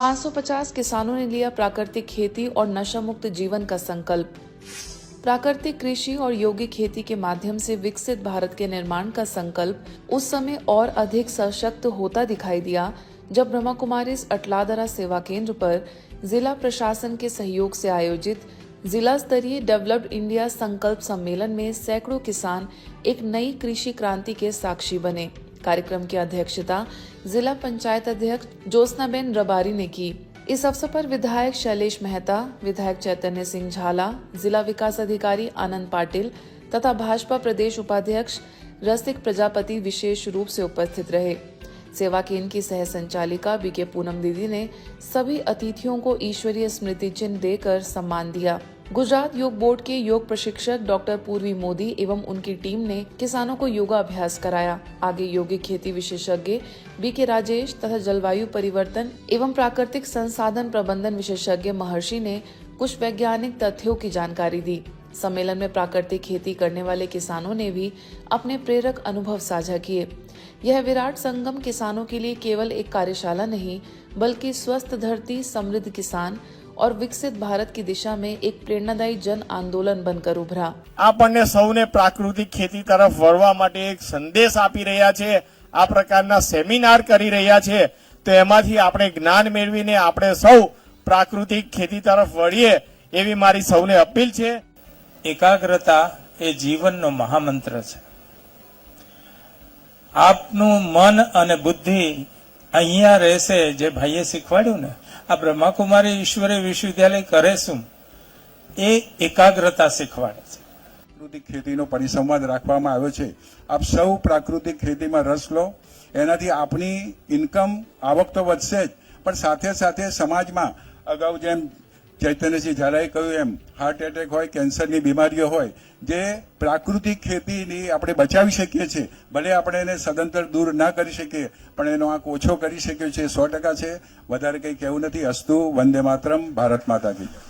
550 किसानों ने लिया प्राकृतिक खेती और नशा मुक्त जीवन का संकल्प। प्राकृतिक कृषि और यौगिक खेती के माध्यम से विकसित भारत के निर्माण का संकल्प उस समय और अधिक सशक्त होता दिखाई दिया जब ब्रह्मा कुमारीज अटलादरा सेवा केंद्र पर जिला प्रशासन के सहयोग से आयोजित जिला स्तरीय डेवलप्ड इंडिया संकल्प सम्मेलन में सैकड़ों किसान एक नई कृषि क्रांति के साक्षी बने। कार्यक्रम की अध्यक्षता जिला पंचायत अध्यक्ष ज्योत्सनाबेन रबारी ने की। इस अवसर पर विधायक शैलेश मेहता, विधायक चैतन्य सिंह झाला, जिला विकास अधिकारी आनंद पाटिल तथा भाजपा प्रदेश उपाध्यक्ष रसिक प्रजापति विशेष रूप से उपस्थित रहे। सेवा केंद्र की सह संचालिका बीके पूनम दीदी ने सभी अतिथियों को ईश्वरीय स्मृति चिन्ह देकर सम्मान दिया। गुजरात योग बोर्ड के योग प्रशिक्षक डॉक्टर पूर्वी मोदी एवं उनकी टीम ने किसानों को योगा अभ्यास कराया। आगे यौगिक खेती विशेषज्ञ बीके राजेश तथा जलवायु परिवर्तन एवं प्राकृतिक संसाधन प्रबंधन विशेषज्ञ महर्षि ने कुछ वैज्ञानिक तथ्यों की जानकारी दी। सम्मेलन में प्राकृतिक खेती करने वाले किसानों ने भी अपने प्रेरक अनुभव साझा किए। यह विराट संगम किसानों के लिए केवल एक कार्यशाला नहीं बल्कि स्वस्थ धरती, समृद्ध किसान और विकसित भारत की दिशा में एक प्रेरणादायी जन आंदोलन बनकर उभरा। આપણને સૌને પ્રાકૃતિક ખેતી તરફ વળવા માટે એક સંદેશ આપી રહ્યા છે। આ પ્રકારના સેમિનાર કરી રહ્યા છે તો એમાંથી આપણે જ્ઞાન મેળવીને આપણે સૌ પ્રાકૃતિક ખેતી તરફ વળીએ એવી મારી સૌને અપીલ છે। એકાગ્રતા એ જીવનનો મહામંત્ર છે। આપનું મન અને બુદ્ધિ અહીંયા રહેશે। જે ભાઈએ શીખવાડ્યું ને આ બ્રહ્માકુમારી ઈશ્વરીય વિશ્વવિદ્યાલય કરે શું એ એકાગ્રતા શીખવાડે છે। પ્રાકૃતિક ખેતીનો પરિસંવાદ રાખવામાં આવ્યો છે। આપ સૌ પ્રાકૃતિક ખેતીમાં રસ લો, એનાથી આપની ઇન્કમ આવક તો વધશે જ, પણ સાથે સાથે સમાજમાં અગાઉ જેમ ચૈતન્યસિંહ ઝાલાએ કહ્યું એમ હાર્ટ એટેક હોય, કેન્સરની બીમારીઓ હોય, જે પ્રાકૃતિક ખેતીની આપણે બચાવી શકીએ છીએ। ભલે આપણે એને સદંતર દૂર ના કરી શકીએ પણ એનો આંક ઓછો કરી શકીએ છીએ, 100% છે। વધારે કંઈ કહેવું નથી। અસ્તુ, વંદે માતરમ, ભારત માતા કી જય।